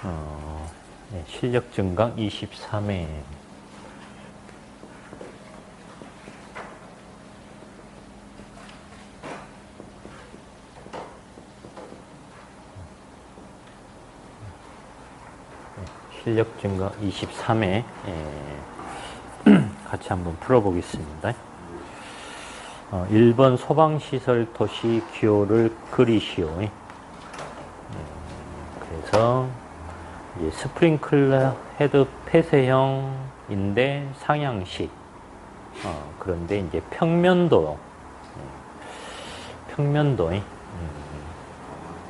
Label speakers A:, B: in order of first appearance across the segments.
A: 네, 실력 증강 23회. 실력 증강 23회 같이 한번 풀어보겠습니다. 1번 소방시설 도시 기호를 그리시오. 그래서 이제 스프링클러 헤드 폐쇄형인데 상향식. 그런데 이제 평면도.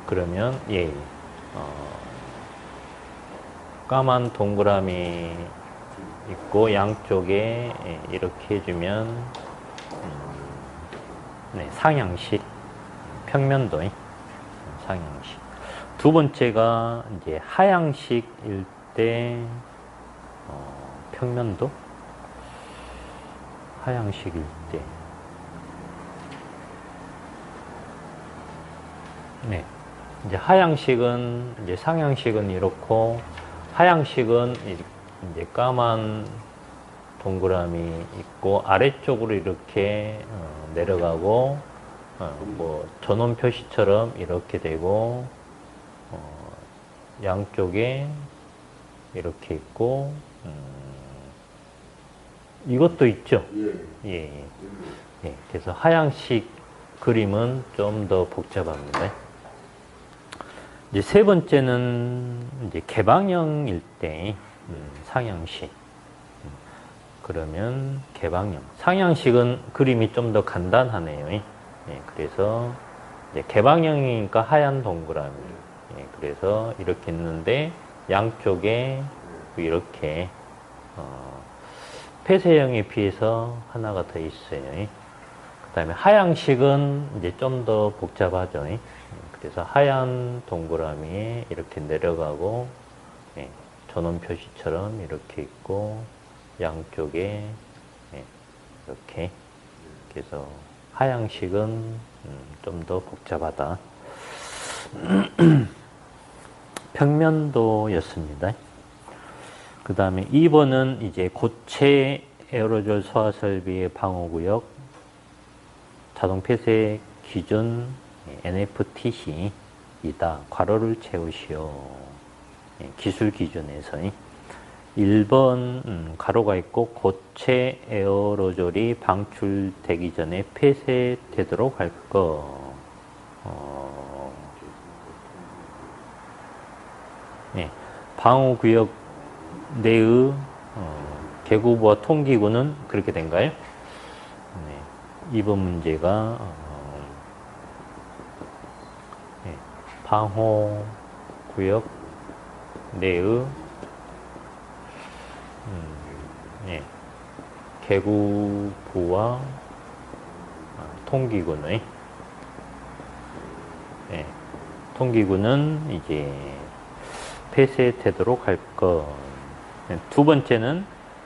A: 그러면 예. 까만 동그라미 있고 양쪽에 이렇게 해주면 네, 상향식, 평면도 상향식. 두 번째가 이제 하향식일 때 평면도, 하향식일 때, 네, 이제 하향식은 이제 상향식은 이렇고 하향식은 이제 까만 동그라미 있고 아래쪽으로 이렇게 내려가고 뭐 전원 표시처럼 이렇게 되고 양쪽에 이렇게 있고 이것도 있죠. 예. 예. 그래서 하향식 그림은 좀 더 복잡합니다. 이제 세 번째는 이제 개방형일 때 상향식. 그러면 개방형. 상향식은 그림이 좀 더 간단하네요. 예, 그래서 이제 개방형이니까 하얀 동그라미. 예, 그래서 이렇게 있는데 양쪽에 이렇게 폐쇄형에 비해서 하나가 더 있어요. 그 다음에 하향식은 이제 좀 더 복잡하죠. 그래서 하얀 동그라미에 이렇게 내려가고 예, 전원 표시처럼 이렇게 있고 양쪽에 이렇게. 그래서 하향식은 좀 더 복잡하다. 평면도였습니다. 그 다음에 2번은 이제 고체 에어로졸 소화 설비의 방호구역 자동 폐쇄 기준 NFTC이다. 괄호를 채우시오. 기술 기준에서 1번 괄호가 있고 고체 에어로졸이 방출되기 전에 폐쇄되도록 할 거. 네. 방호구역 내의 계급부와 통기구는 그렇게 된가요? 네. 2번 문제가 네. 방호구역 내의 예, 계구부와 통기구는 예, 통기구는 이제 폐쇄되도록 할 것. 두 번째는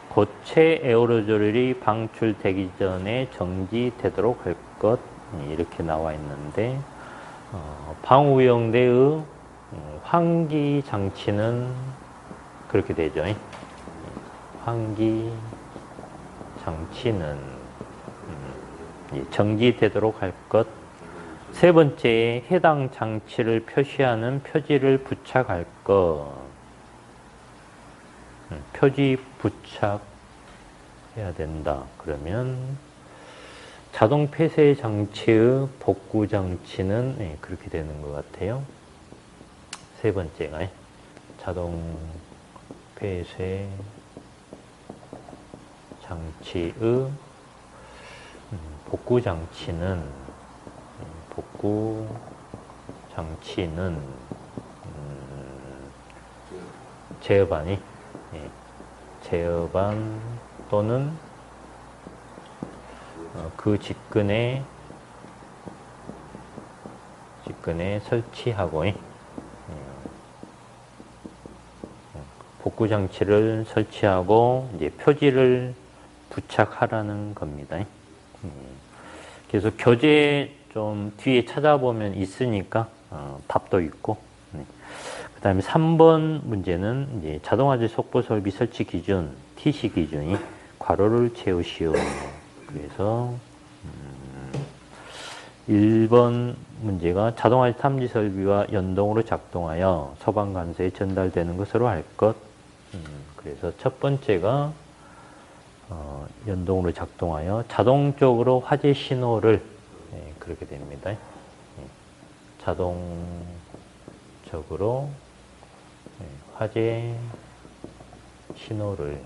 A: 고체 에어로졸이 방출되기 전에 정지되도록 할 것. 이렇게 나와 있는데 방호구역 내의 환기 장치는 그렇게 되죠. 환기 장치는 정지되도록 할 것. 세 번째에 해당 장치를 표시하는 표지를 부착할 것. 표지 부착해야 된다. 그러면 자동 폐쇄 장치의 복구 장치는 그렇게 되는 것 같아요. 세 번째가 자동 폐쇄 장치의 복구 장치는 제어반이 제어반 또는 그 직근에 설치하고 복구 장치를 설치하고 이제 표지를 부착하라는 겁니다. 그래서 교재 좀 뒤에 찾아보면 있으니까 답도 있고. 그 다음에 3번 문제는 이제 자동화재 속보 설비 설치 기준, TC 기준이 괄호를 채우시오. 그래서 1번 문제가 자동화재 탐지 설비와 연동으로 작동하여 소방관서에 전달되는 것으로 할 것. 그래서 첫 번째가 연동으로 작동하여 자동적으로 화재 신호를 그렇게 됩니다. 자동적으로 화재 신호를.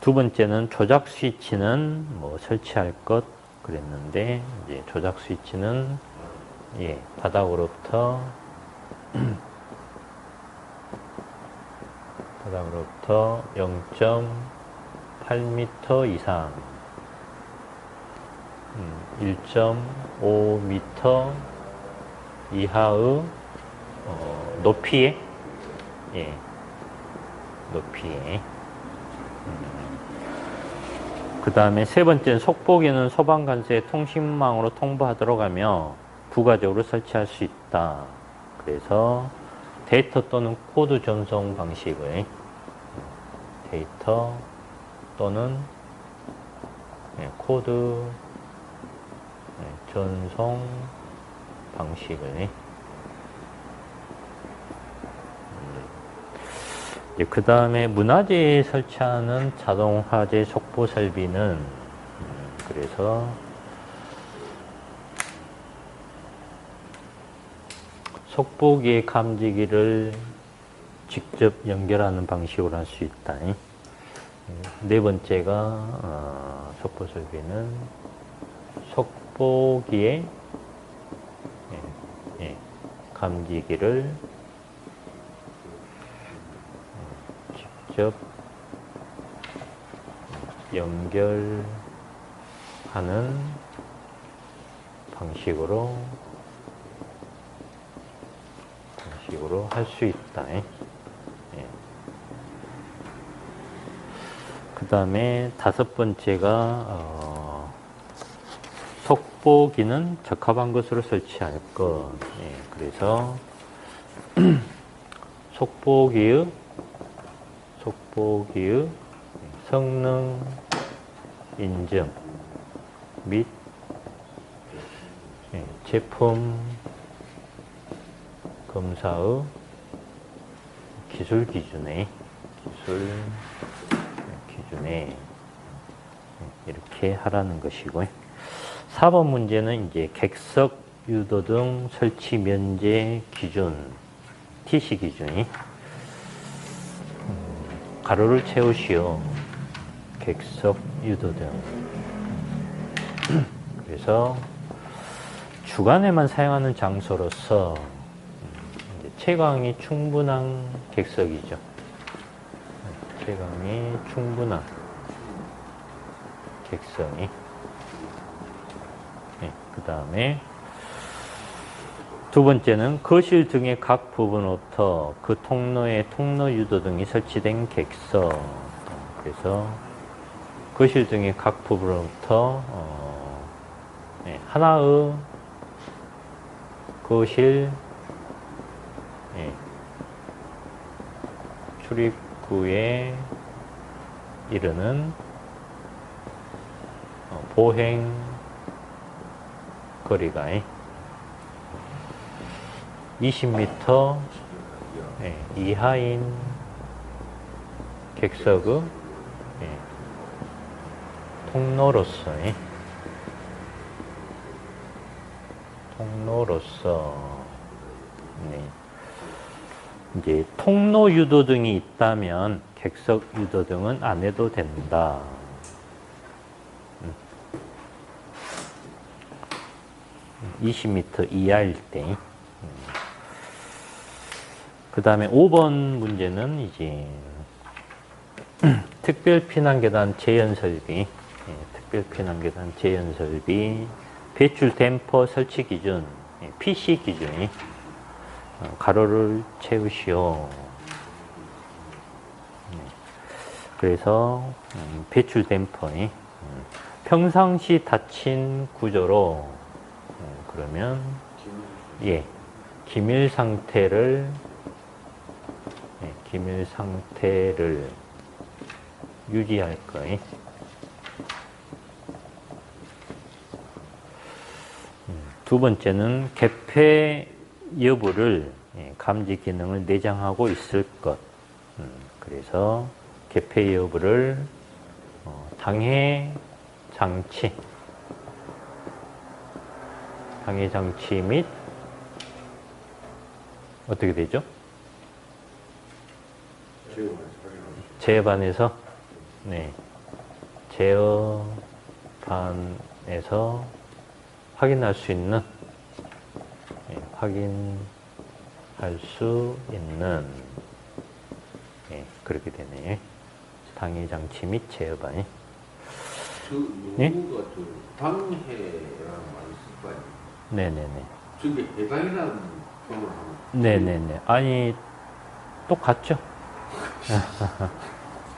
A: 두 번째는 조작 스위치는 뭐 설치할 것 그랬는데 이제 조작 스위치는 바닥으로부터 0.8m 이상 1.5m 이하의 높이에 그 다음에 세 번째는 속보기는 소방관서에 통신망으로 통보하도록 하며 부가적으로 설치할 수 있다. 그래서 데이터 또는 코드 전송 방식의 데이터 또는 코드 전송 방식을 그 다음에 문화재에 설치하는 자동화재 속보 설비는 그래서 속보기의 감지기를 직접 연결하는 방식으로 할 수 있다. 네 번째가 속보 설비는 속보기의 감지기를 직접 연결하는 방식으로 할 수 있다. 그 다음에 다섯 번째가 속보기는 적합한 것으로 설치할 것. 그래서 속보기의 성능 인증 및 제품 검사의 기술 기준에 이렇게 하라는 것이고요. 4번 문제는 이제 객석 유도등 설치 면제 기준, TC 기준이 가로를 채우시오. 객석 유도등. 그래서 주간에만 사용하는 장소로서 채광이 충분한 객석이죠. 채광이 충분한 객석이. 그 다음에 두 번째는 거실 등의 각 부분부터 그 통로에 통로 유도 등이 설치된 객석. 그래서 거실 등의 각 부분부터 하나의 거실 출입구에 이르는 보행 거리가 20m 이하인 객석의 통로로서 이제 통로 유도등이 있다면 객석 유도등은 안 해도 된다. 20m 이하일 때. 그 다음에 5번 문제는 이제 특별피난계단 재현설비, 특별피난계단 재현설비, 배출 댐퍼 설치 기준, PC 기준이 가로를 채우시오. 그래서 배출 댐퍼니 평상시 닫힌 구조로 그러면 기밀 상태를 기밀 상태를 유지할 거예요. 두 번째는 개폐 여부를 감지 기능을 내장하고 있을 것. 그래서 개폐 여부를 당해 장치 및 어떻게 되죠? 제어반에서 제어반에서 확인할 수 있는 그렇게 되네요. 당해 장치 및 제어반이.
B: 누구가 당해라는 말을 쓸 거 아니에요?
A: 네네네.
B: 저게 해당이라는 표현을 하면.
A: 네네네. 아니, 똑같죠?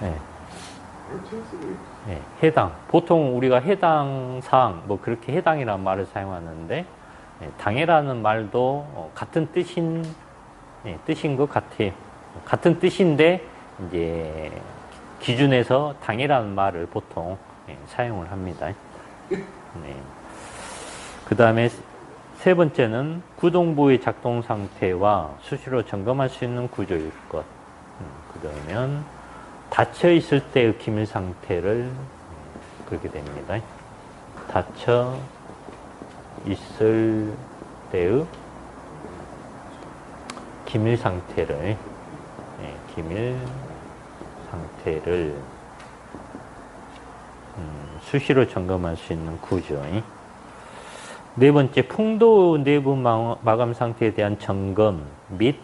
A: 네. 해당. 보통 우리가 해당 사항, 뭐 그렇게 해당이라는 말을 사용하는데, 당해라는 말도 같은 뜻인 것 같아요. 같은 뜻인데, 이제, 기준에서 당해라는 말을 보통 사용을 합니다. 그 다음에 세 번째는 구동부의 작동 상태와 수시로 점검할 수 있는 구조일 것. 그러면 닫혀 있을 때의 기밀 상태를 그렇게 됩니다. 닫혀 있을 때의 기밀 상태를 수시로 점검할 수 있는 구조. 네 번째, 풍도 내부 마감 상태에 대한 점검 및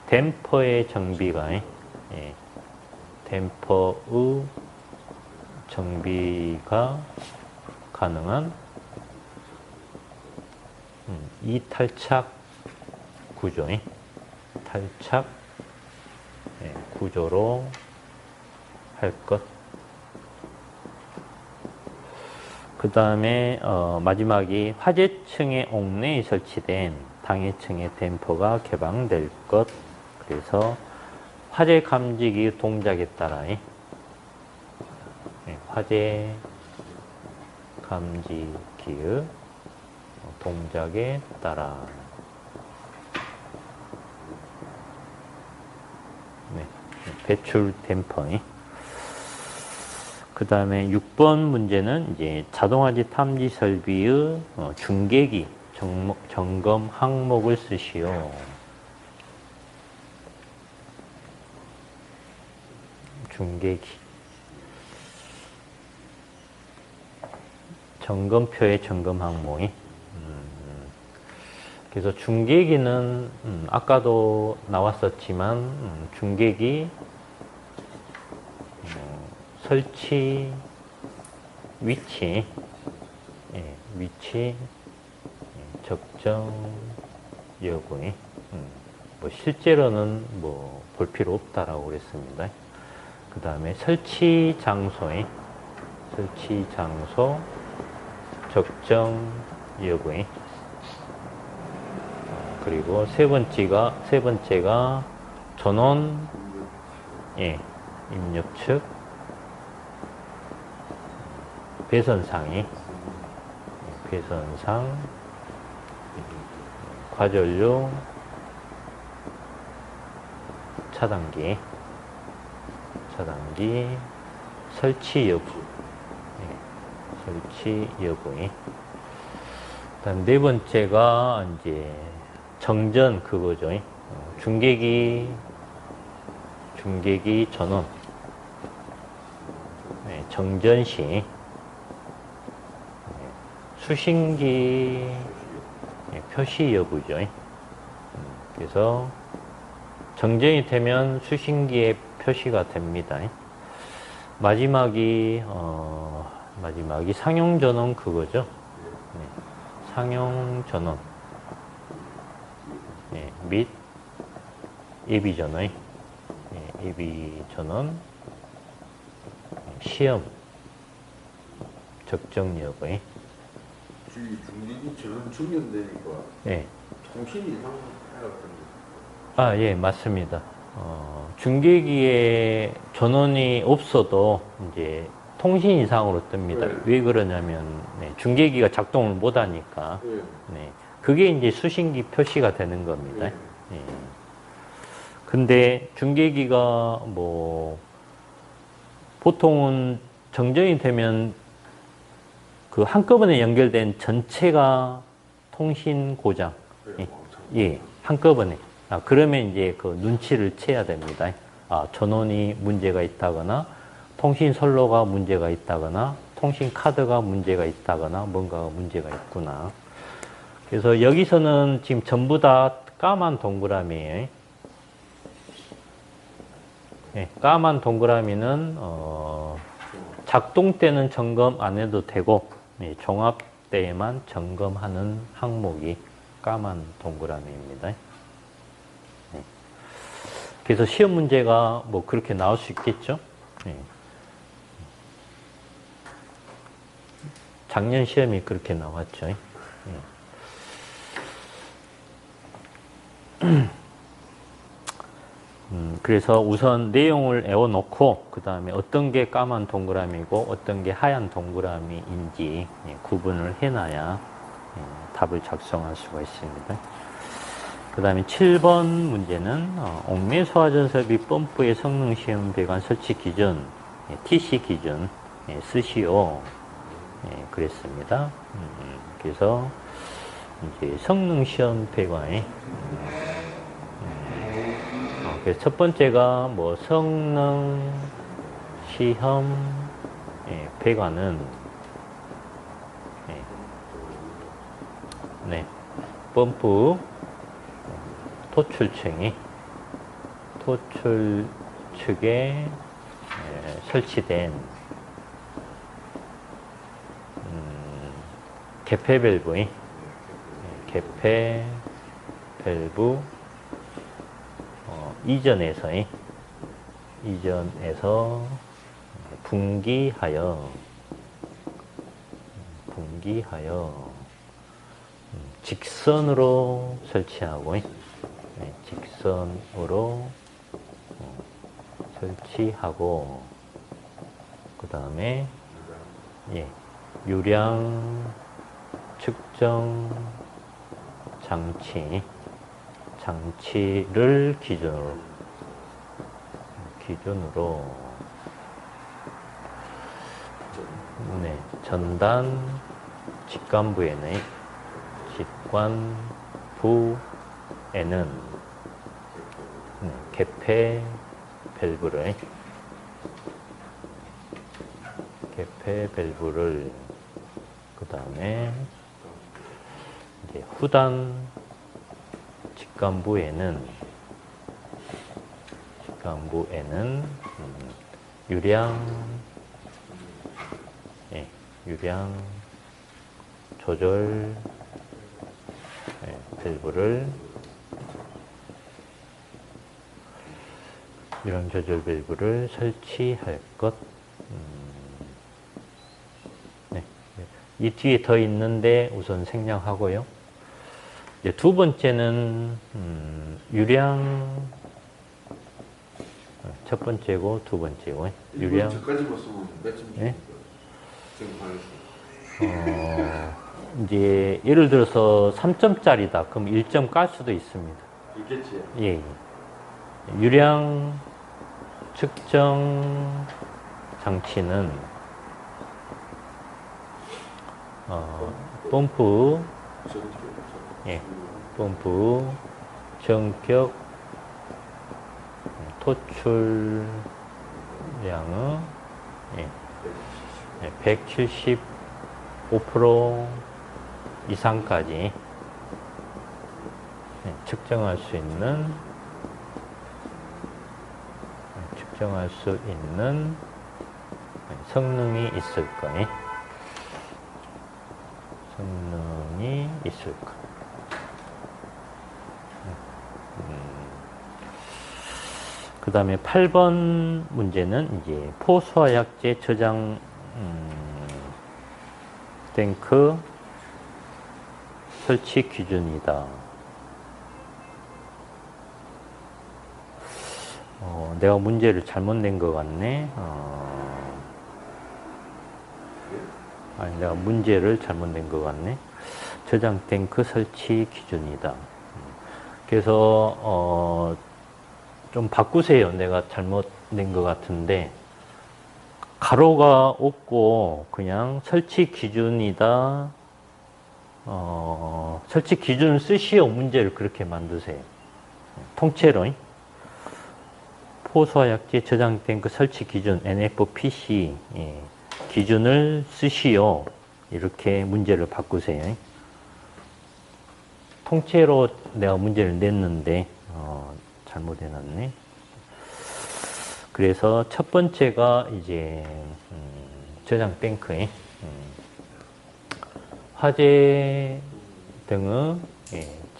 A: 댐퍼의 정비가 댐퍼의 정비가 가능한 이탈착 구조, 탈착 구조로 할 것. 그 다음에 마지막이 화재층의 옥내에 설치된 당해층의 댐퍼가 개방될 것. 그래서 화재 감지기 동작에 따라 화재 감지기의 동작에 따라 배출 댐퍼. 그 다음에 6번 문제는 이제 자동화재 탐지 설비의 중계기 점검 항목을 쓰시오. 중계기. 점검표의 점검 항목이. 그래서 중계기는 아까도 나왔었지만 중계기 설치 위치 적정 여부. 뭐 실제로는 뭐 볼 필요 없다라고 그랬습니다. 그 다음에 설치 장소 적정 여부. 그리고 세 번째가 전원 입력 측 배선상 과전류 차단기 설치 여부. 그다음 네 번째가 이제 정전 그거죠. 중계기 전원 정전 시 수신기 표시 여부죠. 그래서 정전이 되면 수신기에 표시가 됩니다. 마지막이 상용 전원 그거죠. 상용 전원 및 예비 전원 시험 적정 여부.
B: 중계기 전원 충전되니까 통신 이상 해왔던
A: 아, 예, 맞습니다. 중계기에 전원이 없어도 이제 통신 이상으로 뜹니다.
B: 네.
A: 왜 그러냐면, 네, 중계기가 작동을 못 하니까.
B: 예.
A: 네, 그게 이제 수신기 표시가 되는 겁니다.
B: 예.
A: 예. 근데 중계기가 뭐, 보통은 정전이 되면 그 한꺼번에 연결된 전체가 통신 고장. 예, 예, 한꺼번에. 그러면 이제 그 눈치를 채야 됩니다. 전원이 문제가 있다거나, 통신 선로가 문제가 있다거나, 통신 카드가 문제가 있다거나, 뭔가가 문제가 있구나. 그래서 여기서는 지금 전부 다 까만 동그라미예요. 예, 까만 동그라미는 작동 때는 점검 안 해도 되고, 예, 종합 때에만 점검하는 항목이 까만 동그라미입니다. 예. 그래서 시험 문제가 뭐 그렇게 나올 수 있겠죠. 예. 작년 시험이 그렇게 나왔죠. 예. 그래서 우선 내용을 외워놓고 그 다음에 어떤 게 까만 동그라미고 어떤 게 하얀 동그라미인지 구분을 해놔야 답을 작성할 수가 있습니다. 그 다음에 7번 문제는 옥매 소화전설비 펌프의 성능시험 배관 설치 기준 TC 기준 쓰시오 그랬습니다. 그래서 이제 성능시험 배관에 그래서 첫 번째가 뭐 성능 시험 배관은 네, 펌프 토출층이 토출 측에 설치된 개폐 밸브의 개폐 밸브 이전에서 분기하여 직선으로 설치하고 직선으로 설치하고 그 다음에 유량 측정 장치를 기준으로 전단 직관부에는 개폐 밸브를 그 다음에 이제 후단 직관부에는 유량 조절 밸브를 설치할 것. 이 뒤에 더 있는데 우선 생략하고요. 이제 두 번째는 첫 번째고 두 번째고 유량.
B: 저까지만 쓰면 몇점
A: 네?
B: 지금
A: 이제 예를 들어서 3점짜리다. 그럼 1점 깔 수도 있습니다.
B: 있겠지.
A: 예. 유량 측정 장치는 펌프 전격 토출량의 175% 이상까지 측정할 수 있는 성능이 있을 거니 그 다음에 8번 문제는 이제 포수화약제 저장 탱크 설치 기준이다. 내가 문제를 잘못 낸 것 같네. 아니, 내가 문제를 잘못 낸 것 같네. 저장 탱크 설치 기준이다. 그래서, 좀 바꾸세요. 내가 잘못 낸 것 같은데. 가로가 없고, 그냥 설치 기준이다. 설치 기준을 쓰시오. 문제를 그렇게 만드세요. 통째로. 포소화약제 저장 탱크 설치 기준, NFPC. 예. 기준을 쓰시오. 이렇게 문제를 바꾸세요. 통째로 내가 문제를 냈는데 잘못해놨네. 그래서 첫 번째가 이제 저장 탱크에 화재 등의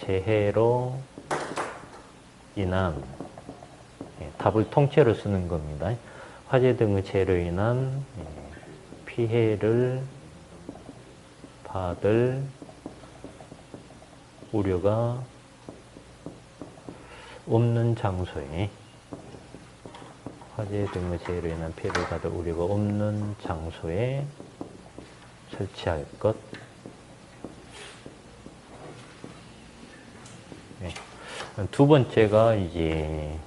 A: 재해로 인한 답을 통째로 쓰는 겁니다. 화재 등의 재해로 인한 피해를 받을 우려가 없는 장소에 화재 등의 재해로 인한 피해를 받을 우려가 없는 장소에 설치할 것. 네. 두 번째가 이제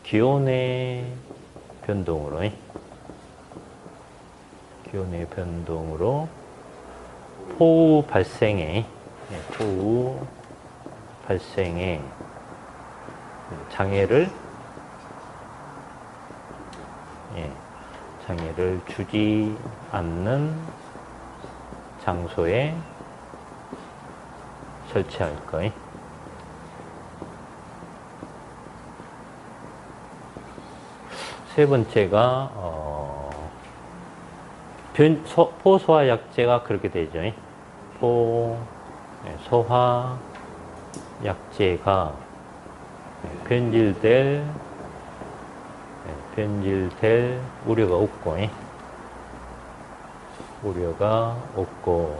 A: 기온의 변동으로 폭우 발생에 장애를 주지 않는 장소에 설치할 것. 세 번째가 포소화약제가 그렇게 되죠. 소화약제가 변질될 우려가 없고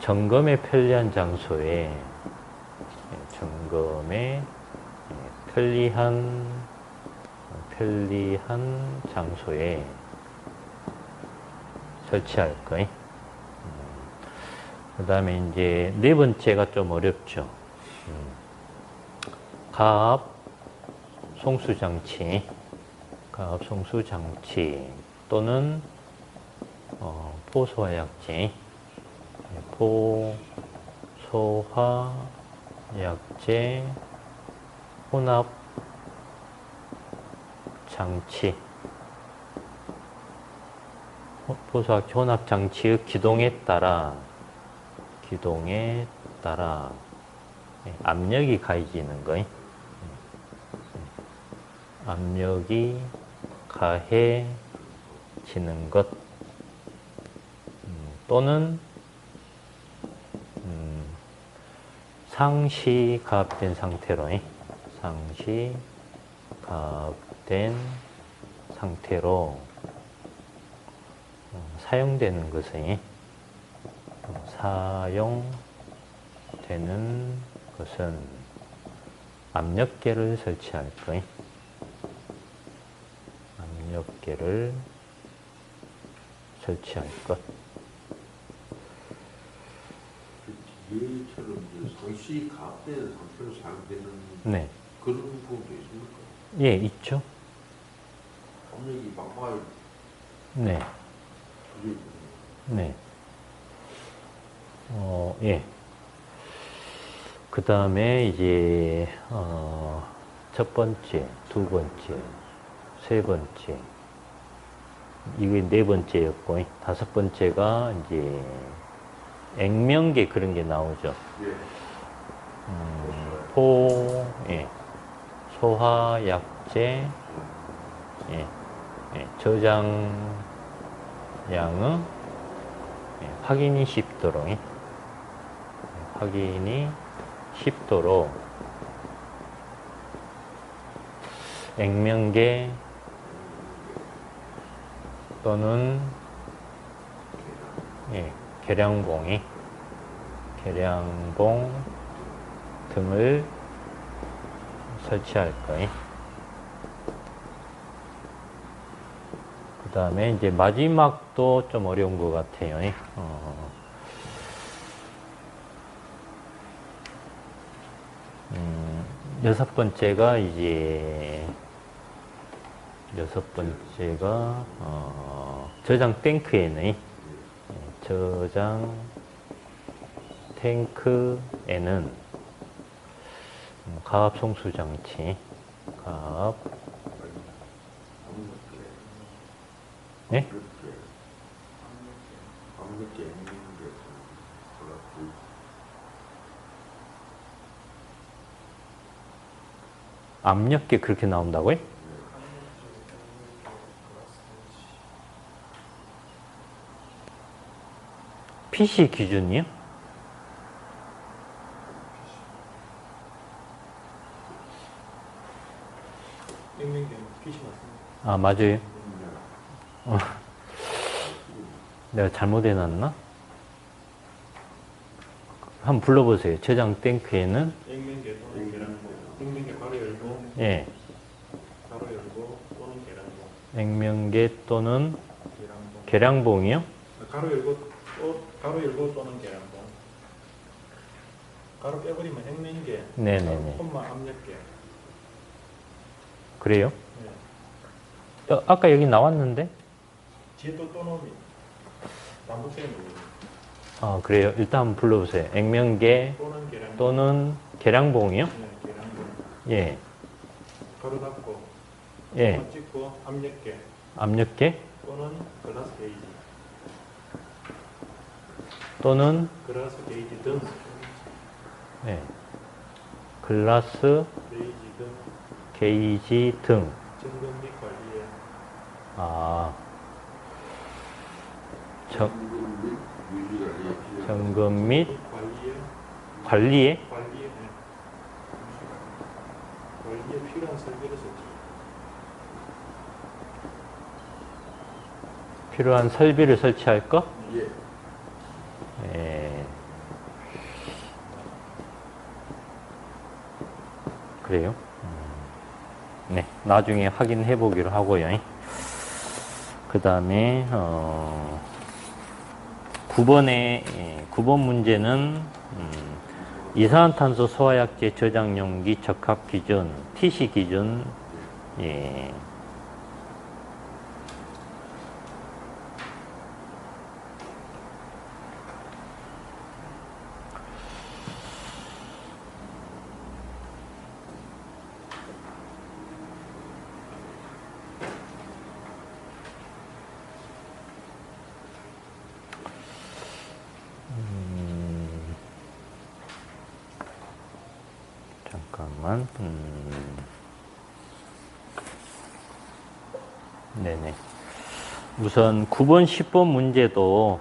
A: 점검에 편리한 장소에 편리한 장소에 설치할 것. 그 다음에 이제 네 번째가 좀 어렵죠. 가압 송수장치 또는 포소화약제, 혼합 장치, 포소화약제 혼합 장치의 기동에 따라 압력이 가해지는 거. 압력이 가해지는 것 또는 상시 가압된 상태로 사용되는 것은 압력계를 설치할 것. 압력계를 설치할 것.
B: 얘처럼 상시 가압된 상태로 사용되는
A: 네.
B: 그런 부분도 있습니까?
A: 예, 있죠.
B: 압력이 막말.
A: 네. 네. 예. 그 다음에 이제, 첫 번째, 두 번째, 세 번째, 이게 네 번째였고, 다섯 번째가 이제, 액면계 그런 게 나오죠. 소화약제, 저장량의 확인이 쉽도록 액면계 또는 계량봉 등을 설치할 거예요. 그 다음에 이제 마지막도 좀 어려운 것 같아요. 여섯 번째가 이제 저장 탱크에는 저장 탱크에는 가압 송수 장치, 가압, 네? 압력계 그렇게 나온다고요? PC 기준이요? 아, 맞아요. 내가 잘못 해놨나? 한번 불러보세요. 저장 탱크에는
C: 액면계 또는 계량봉. 액면계 바로 열고,
A: 예,
C: 바로 열고 또는 계량봉.
A: 액면계 또는
C: 계량봉.
A: 계량봉이요?
C: 가로 열고 가로 열고 또는 계량봉. 가로 빼버리면 액면계.
A: 네네네.
C: 콤마 압력계.
A: 그래요?
C: 네.
A: 아까 여기 나왔는데?
C: 뒤에 또 넣으면 반복되는 거거든요.
A: 아, 그래요? 일단 한번 불러보세요. 액면계
C: 또는 계량봉.
A: 또는 계량봉이요?
C: 네, 계량봉.
A: 예,
C: 가로 닫고.
A: 예.
C: 콤마 찍고 압력계
A: 압력계
C: 또는 글라스 게이지.
A: 또는
C: 글라스 게이지 등.
A: 예, 글라스
C: 게이지 등.
A: 게이지 등.
C: 점검 및 관리에.
A: 아,
B: 유지관리에 필요한
A: 점검 및
C: 관리에.
A: 관리에
C: 관리에 필요한 설비를 설치.
A: 필요한 설비를 설치할 거?
B: 예.
A: 예. 그래요? 네, 나중에 확인해 보기로 하고요. 그 다음에 9번 문제는 이산화탄소 소화약제 저장용기 적합 기준, TC 기준. 예. 잠깐만. 네네. 우선 9번, 10번 문제도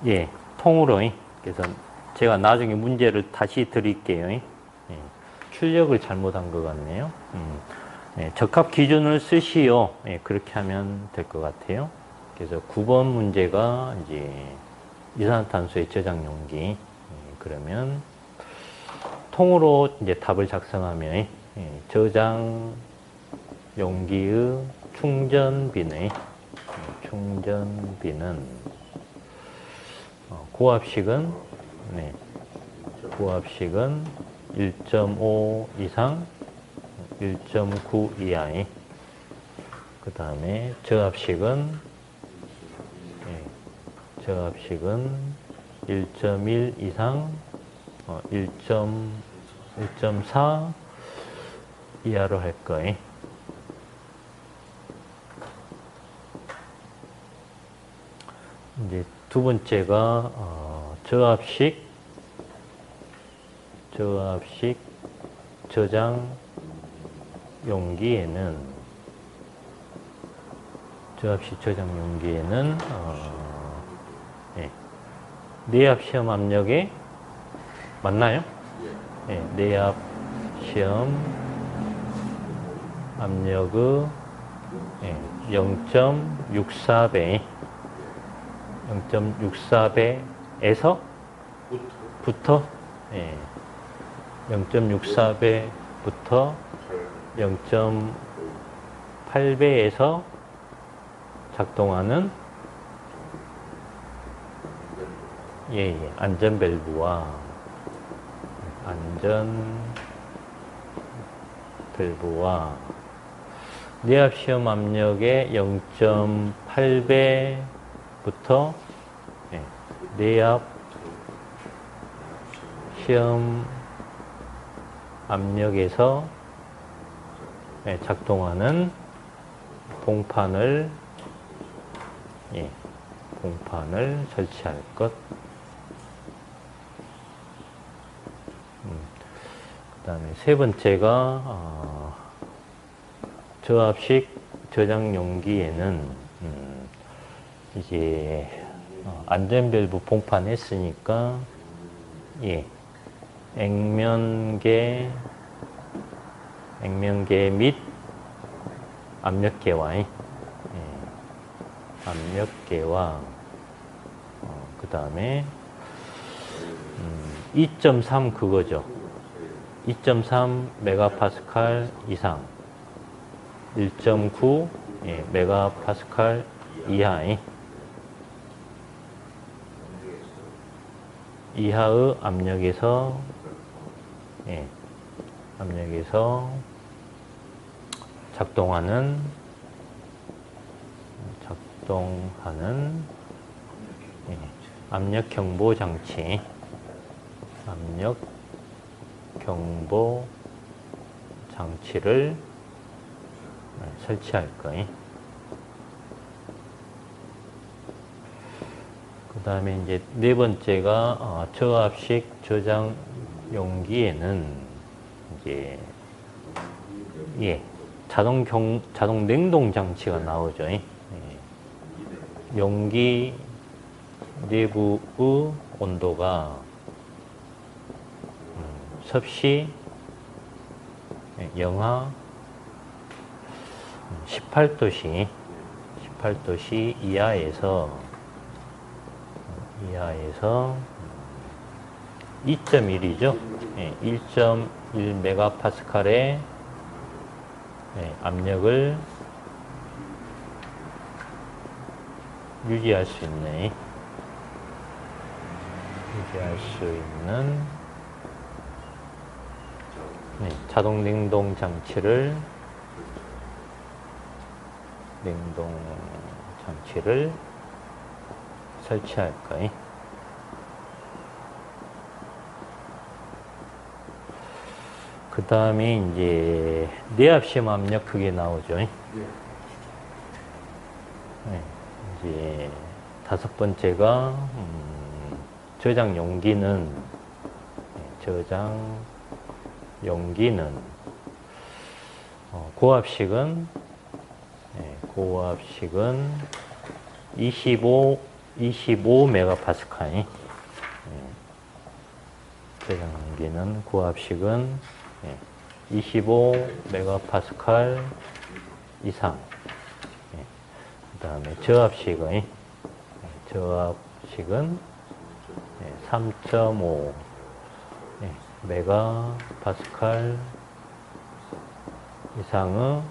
A: 예, 통으로. 그래서 제가 나중에 문제를 다시 드릴게요. 예, 출력을 잘못한 것 같네요. 예, 적합 기준을 쓰시오. 예, 그렇게 하면 될 것 같아요. 그래서 9번 문제가 이제 이산화탄소의 저장 용기. 예, 그러면 통으로 이제 답을 작성하면 예, 저장 용기의 충전비는 고압식은 1.5 이상 1.9 이하. 그 다음에 저압식은 1.1 이상 1.4 이하로 할 거예요. 이제 두 번째가 저압식 저장 용기에는 내압 시험 압력에 맞나요? 예, 내압 시험 압력의 0.64배 0.64배에서 부터 0.64배부터 0.8배에서 작동하는 안전 밸브와 내압 시험 압력의 0.8배부터 내압 시험 압력에서 작동하는 봉판을 설치할 것. 그 다음에 세 번째가 저압식 저장 용기에는 이제 안전밸브 봉판 했으니까 액면계 및 압력계와 그 다음에 2.3 그거죠. 2.3 메가파스칼 이상, 1.9 메가파스칼 이하의 압력에서 작동하는 압력 경보 장치를 설치할 거예요. 그 다음에 이제 네 번째가 저압식 저장 용기에는 이제 자동 냉동 장치가 나오죠. 용기 내부의 온도가 섭씨 영하 18도씨 이하에서 2.1이죠. 1.1 메가파스칼의 압력을 유지할 수 있는 자동 냉동 장치를 설치할 거예요. 그 다음에 이제 내압 시험 압력 그게 나오죠. 이제 다섯 번째가 저장 용기는 고압식은 25 메가파스칼. 저장 용기는 고압식은 25 메가파스칼 이상. 그 다음에 저압식은 3.5 메가파스칼 이상의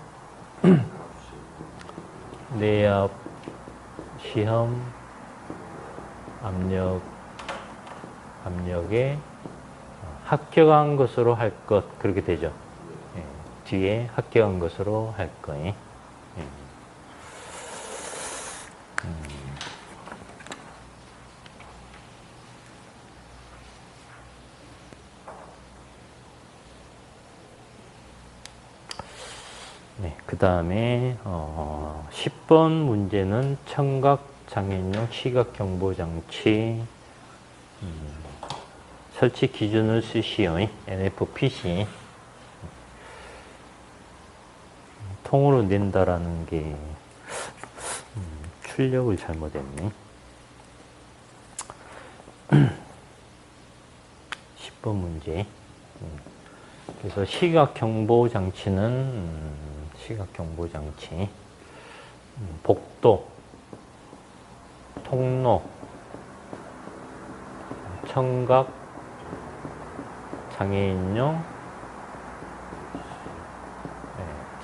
A: 내압 시험 압력에 합격한 것으로 할 것, 그렇게 되죠. 뒤에 합격한 것으로 할 거예요. 그 다음에 10번 문제는 청각 장애인용 시각 경보 장치 설치 기준을 쓰시오. NFPC. 통으로 낸다라는 게 출력을 잘못했네. 10번 문제. 그래서 시각 경보 장치는 시각 경보 장치, 복도, 통로, 청각 청각장애인용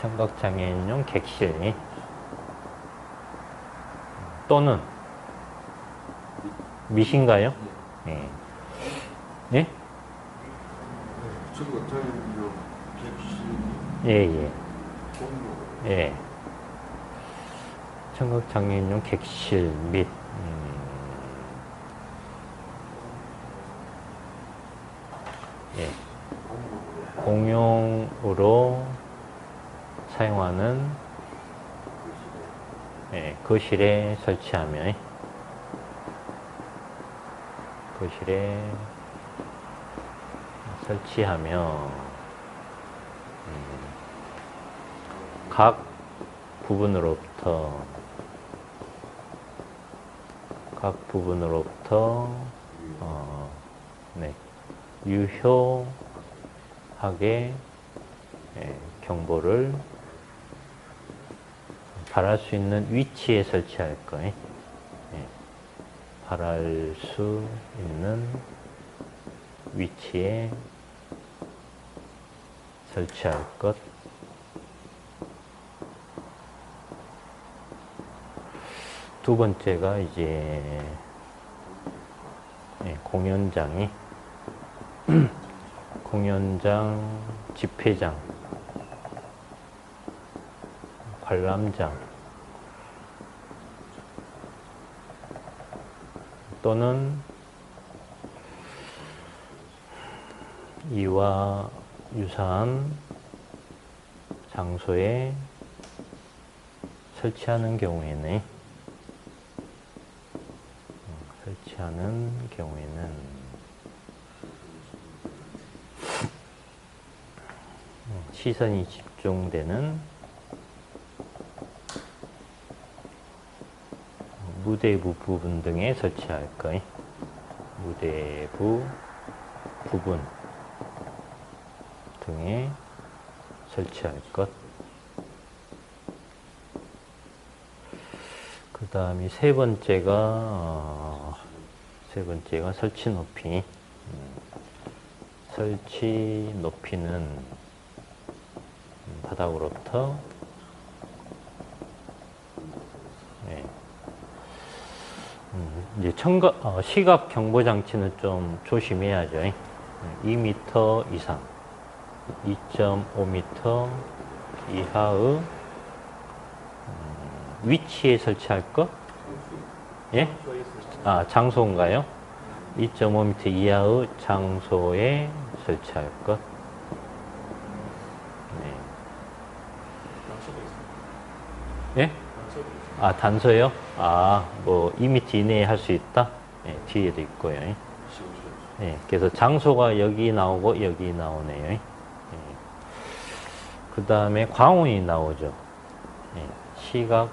A: 청각장애인용 객실 또는 밑인가요? 예. 예?
B: 저거 저는 객실
A: 예, 예.
B: 공로
A: 예. 청각장애인용 객실 및 예. 공용으로 사용하는 예, 거실에 설치하면 각 부분으로부터 네, 유효하게 예, 경보를 발할 수 있는 위치에 설치할 거예요. 예, 발할 수 있는 위치에 설치할 것. 두 번째가 이제 예, 공연장, 집회장, 관람장 또는 이와 유사한 장소에 설치하는 경우에는 시선이 집중되는 무대부 부분 등에 설치할 거예요. 무대부 부분 등에 설치할 것. 그 다음에 세 번째가 설치 높이. 설치 높이는 바닥으로부터 네. 이제 시각 경보 장치는 좀 조심해야죠. 2m 이상, 2.5m 이하의 위치에 설치할 것? 예? 아, 장소인가요? 2.5m 이하의 장소에 설치할 것. 네. 예? 아, 단서요? 아, 뭐 2m 이내에 할 수 있다? 예, 뒤에도 있고요. 예, 그래서 장소가 여기 나오고 여기 나오네요. 예. 그 다음에 광원이 나오죠. 예, 시각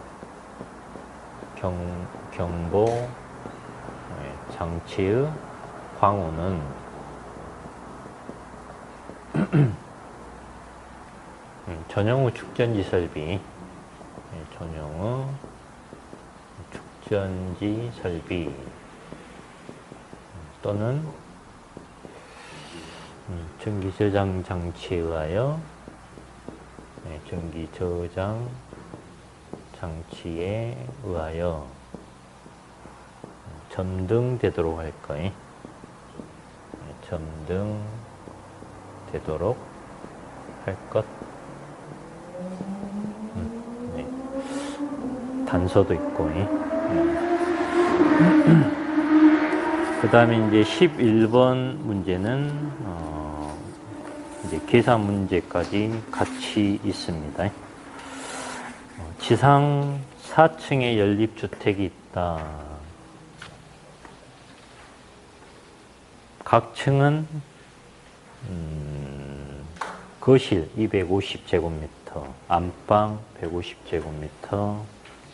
A: 경보 장치의 광원은 전용후 축전지 설비, 전용후 축전지 설비 또는 전기 저장 장치에 의하여 전기 저장 장치에 의하여 점등되도록 할 거예요. 점등되도록 할 것. 네. 단서도 있고. 그 다음에 이제 11번 문제는 이제 계산 문제까지 같이 있습니다. 지상 4층에 연립주택이 있다. 각 층은 거실 250제곱미터, 안방 150제곱미터,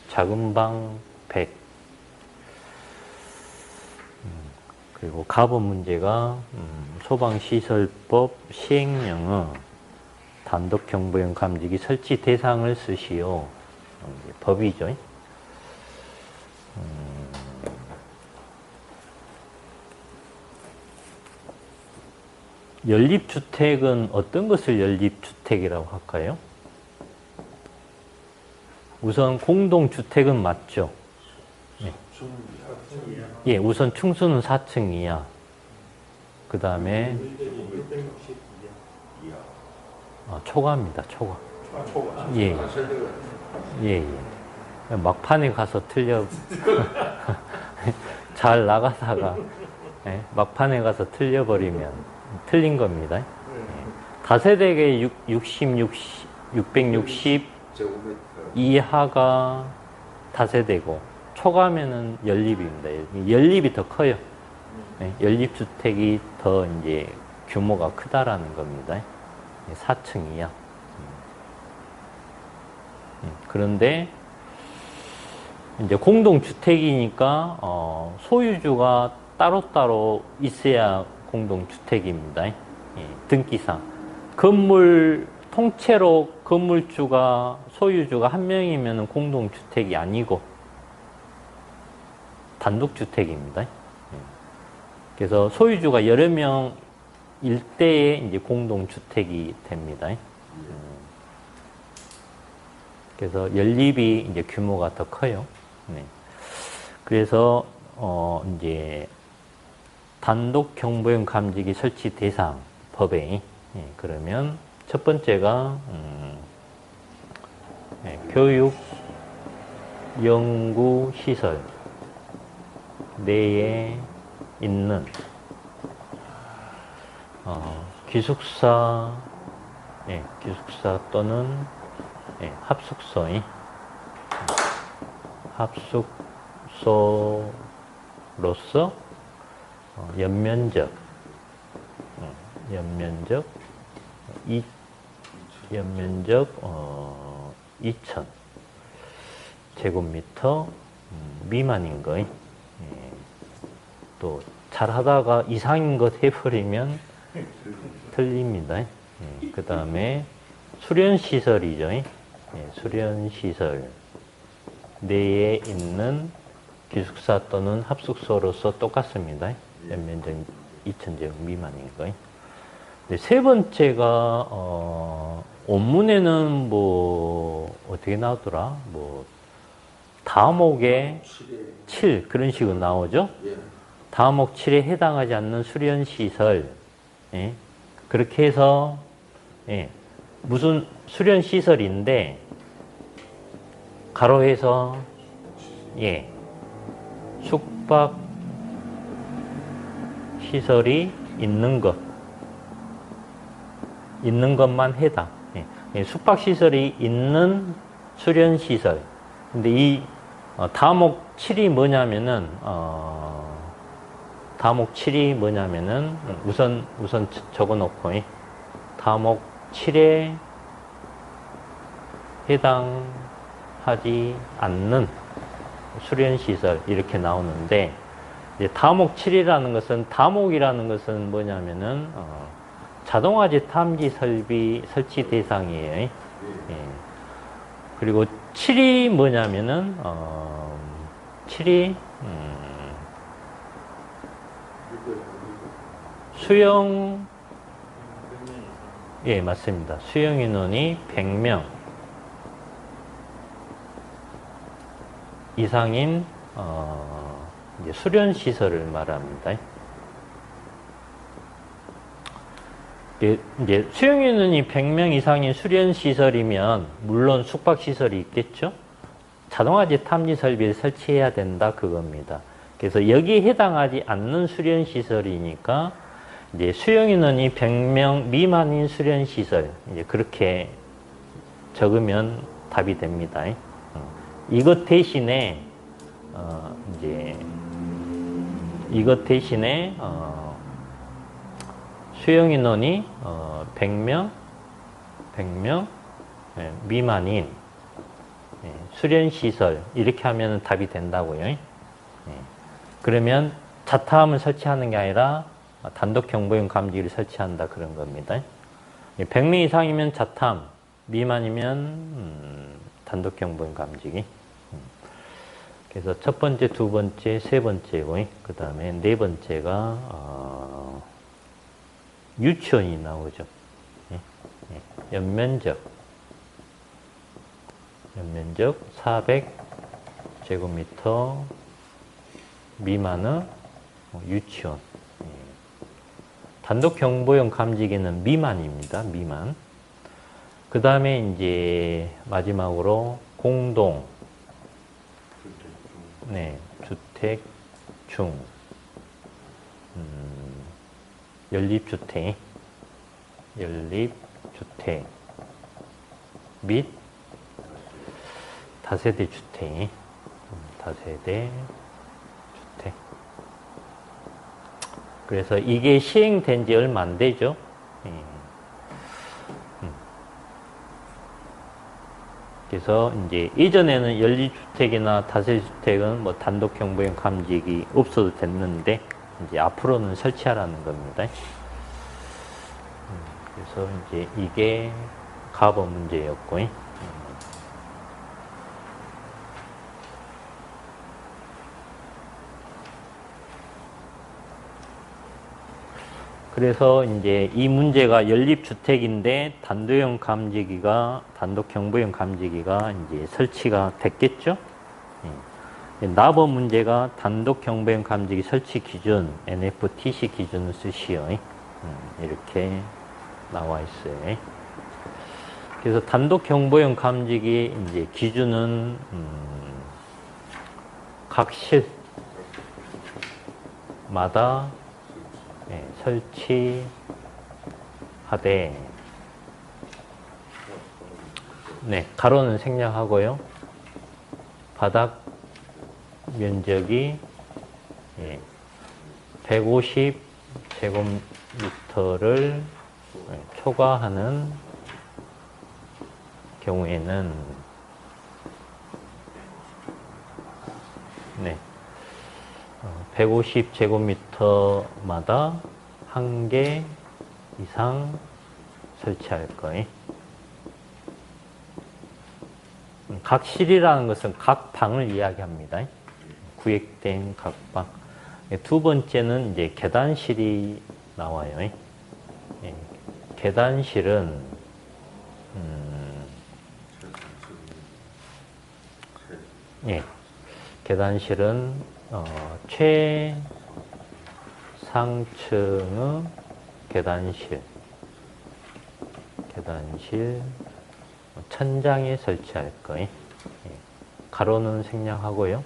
A: 작은 방 100. 그리고 가본 문제가 소방시설법 시행령의 단독경보용 감지기 설치 대상을 쓰시오. 법이죠. 연립주택은 어떤 것을 연립주택이라고 할까요? 우선 공동주택은 맞죠? 네. 예, 우선 충수는 4층 이하. 그 다음에 초과입니다. 초과. 예, 예, 예. 막판에 가서 잘 나가다가 예, 막판에 가서 틀려버리면 틀린 겁니다. 예. 다세대계 660 이하가 다세대고 초과면은 연립입니다. 연립이 더 커요. 예, 연립주택이 더 이제 규모가 크다라는 겁니다. 4층 이하. 그런데 이제 공동주택이니까 소유주가 따로따로 있어야 공동주택입니다. 예, 등기상. 건물 통째로 건물주가 소유주가 한 명이면 공동주택이 아니고 단독주택입니다. 예. 그래서 소유주가 여러 명일 때에 이제 공동주택이 됩니다. 그래서 연립이 이제 규모가 더 커요. 네. 그래서 이제 단독 경보용 감지기 설치 대상 법에 그러면 첫 번째가 교육 연구 시설 내에 있는 기숙사 또는 합숙소로서 연면적 2,000 제곱미터 미만인 거. 또 잘하다가 이상인 것 해버리면 틀립니다. 그 다음에 수련시설이죠. 수련시설 내에 있는 기숙사 또는 합숙소로서 똑같습니다. 연면적 2,000제곱 미만인 거. 세 번째가 원문에는 뭐 어떻게 나오더라? 뭐 다목의 7 그런 식으로 나오죠. 다목 7에 해당하지 않는 수련시설. 예. 그렇게 해서 무슨 수련시설인데 가로해서 숙박시설이 있는 것만 해당. 숙박시설이 있는 수련시설. 근데 이 다목 7이 뭐냐면은 우선 적어놓고 다목 7에 해당하지 않는 수련시설 이렇게 나오는데 이제 다목 7이라는 것은 다목이라는 것은 뭐냐면은 자동화재 탐지 설치 대상이에요. 예. 그리고 7이 뭐냐면은 7이 수용 맞습니다. 수용 인원이 100명 이상인 이제 수련 시설을 말합니다. 이제 수용 인원이 100명 이상인 수련 시설이면 물론 숙박 시설이 있겠죠. 자동화재 탐지 설비를 설치해야 된다 그겁니다. 그래서 여기에 해당하지 않는 수련 시설이니까 이제 수용 인원이 100명 미만인 수련 시설 이제 그렇게 적으면 답이 됩니다. 이것 대신에 수용 인원이 100명 미만인 수련 시설 이렇게 하면 답이 된다고요. 그러면 자타함을 설치하는 게 아니라 단독 경보용 감지기를 설치한다 그런 겁니다. 100명 이상이면 자타함, 미만이면 단독 경보용 감지기. 그래서 첫 번째, 두 번째, 세 번째고, 그 다음에 네 번째가 유치원이 나오죠. 예, 예. 연면적 400제곱미터 미만의 유치원. 예. 단독 경보용 감지기는 미만입니다. 미만. 그 다음에 이제 마지막으로 공동 주택 중 연립주택 및 다세대 주택 그래서 이게 시행된 지 얼마 안 되죠. 그래서 이제 이전에는 연립주택이나 다세대주택은 뭐 단독 경보용 감지기 없어도 됐는데 이제 앞으로는 설치하라는 겁니다. 그래서 이제 이게 가버 문제였고, 그래서 이제 이 문제가 연립주택인데 단독 경보용 감지기가 이제 설치가 됐겠죠? 나버 문제가 단독 경보용 감지기 설치 기준, NFTC 기준을 쓰시오. 이렇게 나와 있어요. 그래서 단독 경보용 감지기 이제 기준은 각 실마다 설치하되, 가로는 생략하고요. 바닥 면적이 150제곱미터를 초과하는 경우에는 150제곱미터마다 한 개 이상 설치할 거예요. 각 실이라는 것은 각 방을 이야기합니다. 구획된 각 방. 두 번째는 이제 계단실이 나와요. 계단실은 최상층의 계단실 천장에 설치할 거예요. 가로는 생략하고요.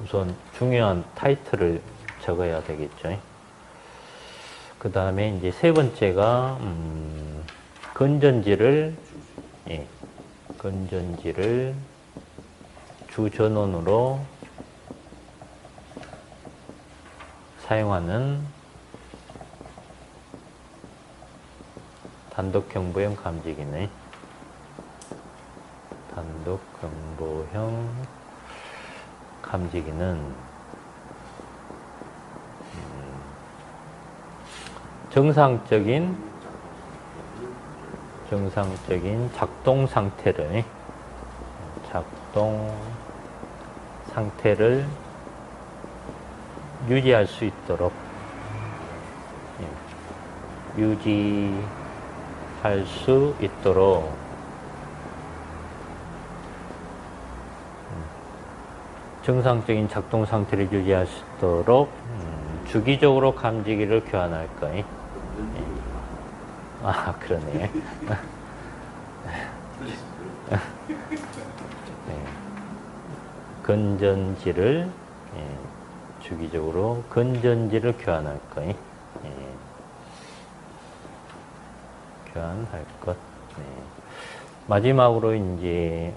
A: 우선 중요한 타이틀을 적어야 되겠죠. 그 다음에 이제 세 번째가 건전지를 주전원으로 사용하는 단독 경보용 감지기네. 단독 경보용 감지기는 정상적인 작동 상태를 유지할 수 있도록 정상적인 작동 상태를 유지할 수 있도록 주기적으로 감지기를 교환할 거예요. 아, 그러네. 건전지를 주기적으로 건전지를 교환할 거예요. 교환할 것. 마지막으로 이제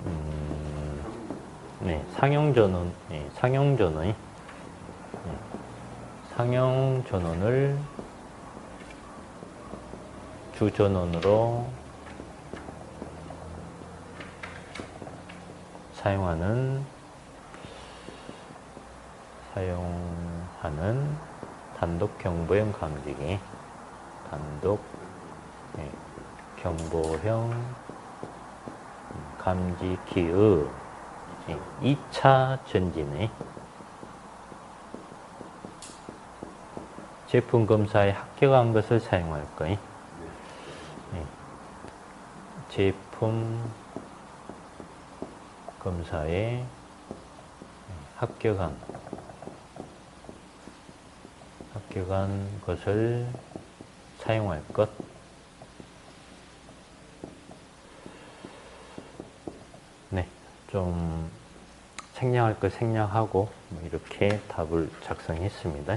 A: 상용전원을 주전원으로 사용하는 단독 경보용 감지기, 경보형 감지기의 2차 전지네. 제품 검사에 합격한 것을 사용할 거예요. 예. 제품 검사에 합격한 것을 사용할 것. 네, 좀 생략할 것 생략하고 이렇게 답을 작성했습니다.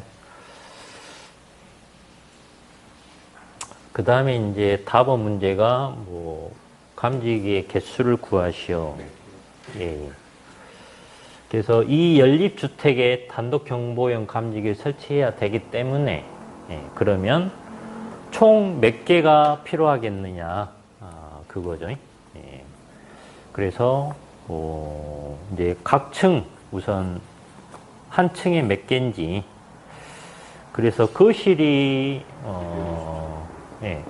A: 그 다음에 이제 답어 문제가 뭐 감지기의 개수를 구하시오. 예. 그래서 이 연립주택에 단독 경보용 감지기를 설치해야 되기 때문에 그러면 총 몇 개가 필요하겠느냐 그거죠. 예. 그래서 이제 각 층 우선 한 층에 몇 개인지 그래서 거실이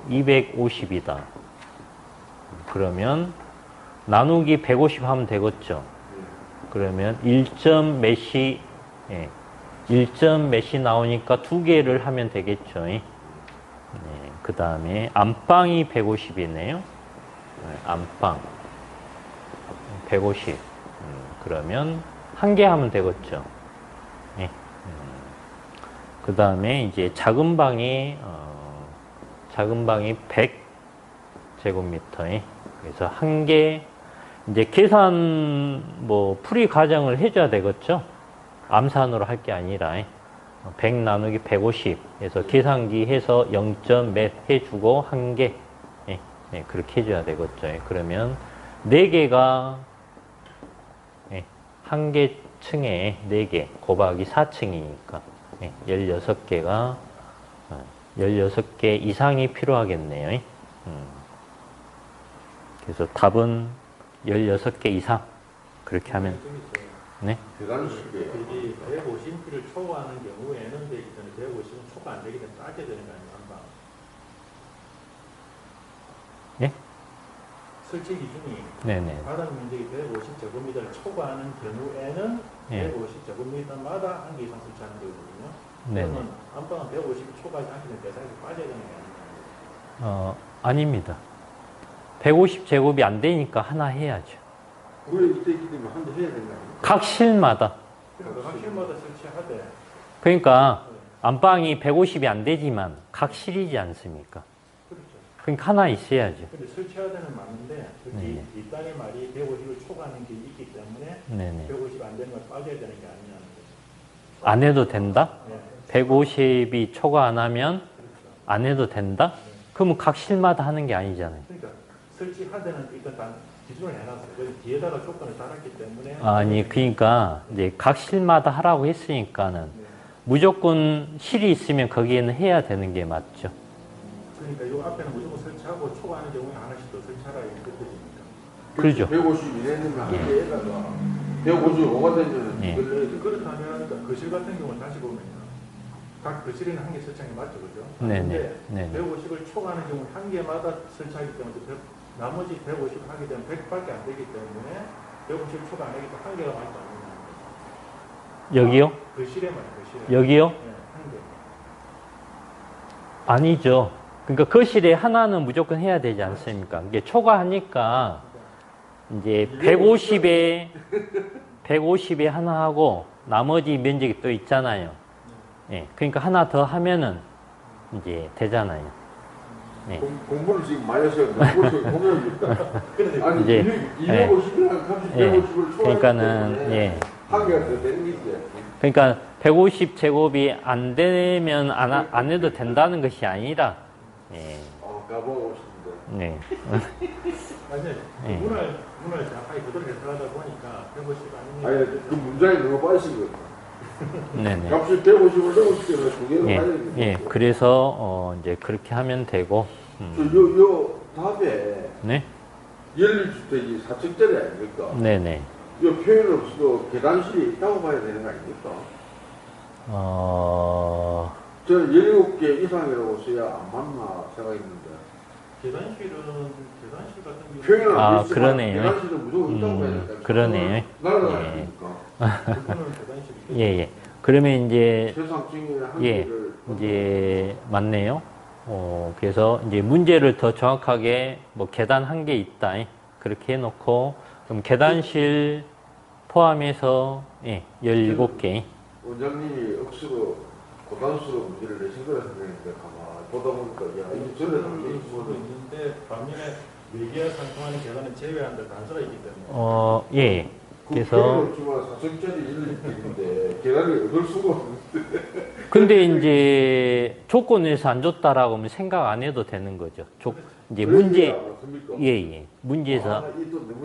A: 250이다. 그러면 나누기 150 하면 되겠죠. 그러면 1점 몇이 1점 몇이 나오니까 두 개를 하면 되겠죠. 그 다음에 안방이 150이네요. 안방 150. 그러면 한 개 하면 되겠죠. 그 다음에 이제 작은 방이 100제곱미터. 그래서 한 개, 이제 계산 뭐 풀이 과정을 해줘야 되겠죠. 암산으로 할 게 아니라 100 나누기 150 해서 계산기 해서 0점 몇 해주고 한 개. 그렇게 해줘야 되겠죠. 그러면 4개가 한 개 층에 4개 곱하기 4층이니까 16개가 16개 이상이 필요하겠네요. 그래서 답은 16개 이상 그렇게 하면 네?
B: 계단식이에요.
C: 이 150P를 초과하는 경우에는 되기 때문에 150은 초과 안 되기 때문에 따져야 되는 거 아니에요? 한방.
A: 예?
C: 설치 기준이
A: 네네.
C: 바닥 면적이 150제곱미터를 초과하는 경우에는
A: 예.
C: 150제곱미터마다 한 개 이상 설치하는 거거든요.
A: 네네.
C: 그러면 안방은 150이 초과하지 않기 때문에 대상에서 빠져야 되는 게 아니에요?
A: 아닙니다. 150제곱이 안 되니까 하나 해야죠.
B: 그래 이때 있기 때문에 한 대 해야 되는 거 아니에요?
A: 각 실마다.
C: 그러니까 각 실마다 설치하되
A: 그러니까 안방이 150이 안 되지만 각 실이지 않습니까?
C: 그렇죠.
A: 그러니까 하나 있어야죠.
C: 근데 설치하되는 맞는데
A: 네.
C: 뒷단의 말이 150을 초과하는 게 있기 때문에
A: 네네.
C: 150 안 되는 걸 빠져야 되는 게 아니냐는 거죠.
A: 안 해도 된다?
C: 네.
A: 150이 초과 안 하면
C: 그렇죠.
A: 안 해도 된다? 그러면 각 실마다 하는 게 아니잖아요.
C: 그러니까 설치하되는 일단 단 기준을 해놨어요. 그래서 뒤에다가 조건을 달았기 때문에
A: 아니, 그러니까 이제 각 실마다 하라고 했으니까는
C: 네.
A: 무조건 실이 있으면 거기에는 해야 되는 게 맞죠.
C: 그러니까 이 앞에는 무조건 설치하고 초과하는 경우에 하나씩 더 설치하라 이렇게 뜻입니까?
A: 그러죠.
B: 150 이내는 한 개에다가 155가 되면
A: 예.
C: 그렇다면 그러니까 거실 같은 경우는 다시 보면 각 거실에는 한 개 설치한 게 맞죠, 그죠?
A: 네네.
C: 근데
A: 네네.
C: 150을 초과하는 경우 한 개마다 설치하기 때문에 나머지 150을 하게 되면 100밖에 안 되기 때문에 150 초과 안 하기 때문에 한 개가 맞지 않는 거예요.
A: 여기요?
C: 거실에만 거실에.
A: 여기요?
C: 네, 한 개.
A: 아니죠. 그러니까 거실에 하나는 무조건 해야 되지 않습니까? 이게 초과하니까 이제 150에 하나 하고 나머지 면적이 또 있잖아요. 예. 그러니까 하나 더 하면은 이제 되잖아요. 예.
B: 공부를 지금 많이 하셔야 공부를 아니
A: 이제,
B: 250이라는 값이
A: 예.
B: 150을
A: 그러니까는 예.
B: 한 개가 더 되는 게 있어요.
A: 그러니까 150제곱이 안 되면 안 해도 된다는 것이 아니라 예.
B: 가보고 싶은데.
A: 네.
C: 아니,
A: 예.
C: 문을 정확하게 그대로 해석하다 보니까 150 아니면
B: 아니 그 문장이 너무 빠지신 거예요.
A: 네네.
B: 값이 150을 넘었기 때문에 두 개를
A: 예.
B: 봐야 되는
A: 예.
B: 거죠.
A: 그래서 이제 그렇게 하면 되고.
B: 요 답에
A: 네.
B: 연립주택이 4층짜리 아닙니까?
A: 네네.
B: 이 표현으로서 계단실이 있다고 봐야 되는 거 아닙니까? 저는 17개 이상이라고 써야 안 맞나 생각했는데
C: 계단실 같은 경우
B: 표현을
A: 아,
B: 안 했지만
A: 그러네요.
B: 계단실은 무조건 있다고 봐야 된다.
A: 그러네요.
B: 나라가
A: 예.
B: 아닙니까?
C: 그거는 계단실이
A: 예, 예. 그러면 이제
B: 최상층의
A: 예,
B: 한계를
A: 이제 맞네요. 그래서 이제 문제를 더 정확하게 뭐 계단 한 개 있다. 그렇게 해놓고 그럼 계단실 포함해서 예, 17개.
B: 원장님이 억수로 고단수로 문제를 내신 거라 생각했는데 가만 보다 보니까 야 이게 전에 담겨
C: 일 수도
B: 있으면
C: 있는데 반면에 외계와 상통하는 계단은 제외한다 단서가 있기 때문에
A: 예. 그래서
B: 없지만 사성짜리 일을 있는데 계란이 얻을 수가 없는데
A: 근데 이제 조건에서 안 줬다라고 하면 생각 안 해도 되는 거죠. 이제 문제 예. 문제에서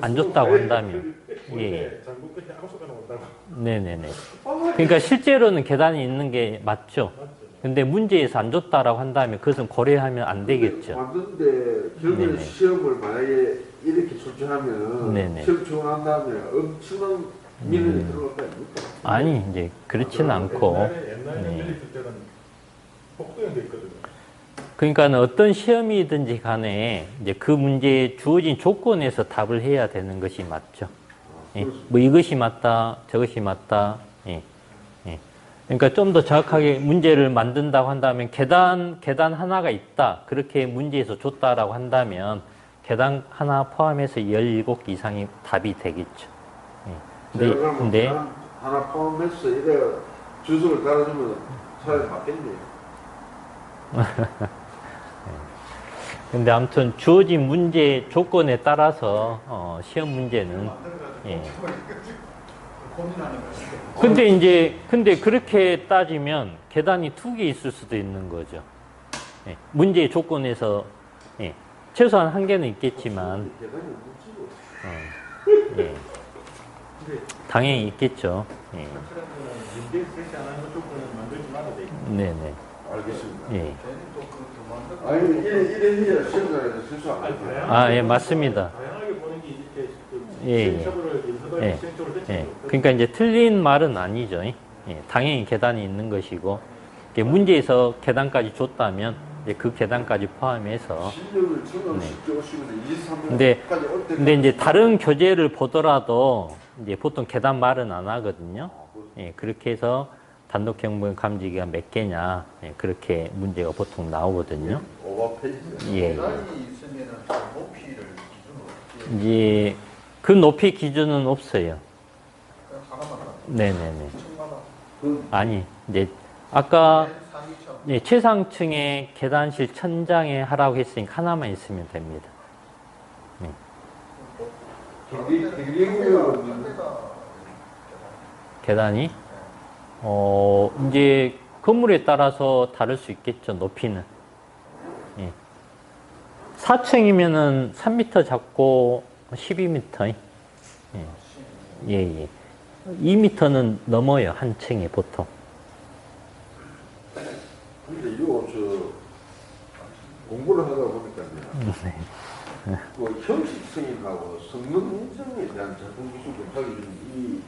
A: 안 줬다고 한다면 예.
C: 장군 끝에 아무 소리나 못다고
A: 네네네. 그러니까 실제로는 계단이 있는 게 맞죠.
C: 맞죠?
A: 근데 문제에서 안 줬다라고 한다면 그것은 고려하면 안 되겠죠.
B: 만드는데 결국에
A: 네네.
B: 시험을 만약에 이렇게 출제하면
A: 네네.
B: 시험 지원한 다음에 엄청난 민원이 들어갈 거 아닙니까?
A: 아니 이제 그렇지는 않고
C: 옛날에
A: 네.
C: 밀리실 때는 복도형도 있거든요.
A: 그러니까 어떤 시험이든지 간에 이제 그 문제에 주어진 조건에서 답을 해야 되는 것이 맞죠. 예. 뭐 이것이 맞다, 저것이 맞다. 예. 예. 그러니까 좀 더 정확하게 문제를 만든다고 한다면 계단 하나가 있다. 그렇게 문제에서 줬다라고 한다면 계단 하나 포함해서 17개 이상이 답이 되겠죠. 예. 근데
B: 하나 포함해서 이래 주석을 달아주면 차라리 맞겠네요.
A: 근데 아무튼 주어진 문제 조건에 따라서 시험 문제는 예. 근데 그렇게 따지면 계단이 2개 있을 수도 있는 거죠. 예. 문제 조건에서 예. 최소한 1개는 있겠지만
B: 계단이 없는 치고
A: 예. 당연히 있겠죠. 예.
C: 문제 제시 안 하는 조건은 만들지 말아야 되겠죠.
A: 네네.
B: 알겠습니다.
A: 예.
B: 아니 이래 시험장에서 실수 안 해요.
A: 아, 예, 맞습니다.
C: 다양하게 보는 게 이렇게
A: 예,
C: 시행착오를 인터넷
A: 예.
C: 시행착오를
A: 예.
C: 대체로
A: 그러니까 이제 틀린 말은 아니죠. 예. 당연히 계단이 있는 것이고 이게 문제에서 계단까지 줬다면 이제 그 계단까지 포함해서
B: 실력을 처음
A: 네.
B: 쉽게 오시면 23년까지
A: 근데 이제 다른 교재를 보더라도 이제 보통 계단 말은 안 하거든요. 예, 그렇게 해서 단독 경분 감지기가 몇 개냐 예, 그렇게 문제가 보통 나오거든요.
B: 오버페이지.
A: 예.
D: 계단이 있으면은 높이를 기준으로 어떻게
A: 이제 그 높이 기준은 없어요.
D: 그냥 하나만 하나
A: 네네네.
D: 층마다
A: 아니 이제 아까
D: 맨 상위층
A: 예, 최상층의 계단실 천장에 하라고 했으니까 하나만 있으면 됩니다. 계단이 이제 건물에 따라서 다를 수 있겠죠. 높이는. 예. 4층이면은 3m 잡고 12m. 예. 예, 예. 2m는 넘어요. 한 층에 보통.
B: 근데 이거 공부를 하다 보니까요. 그 형식성이하고 성능 인정에 대한 작품 기술 검사 기준이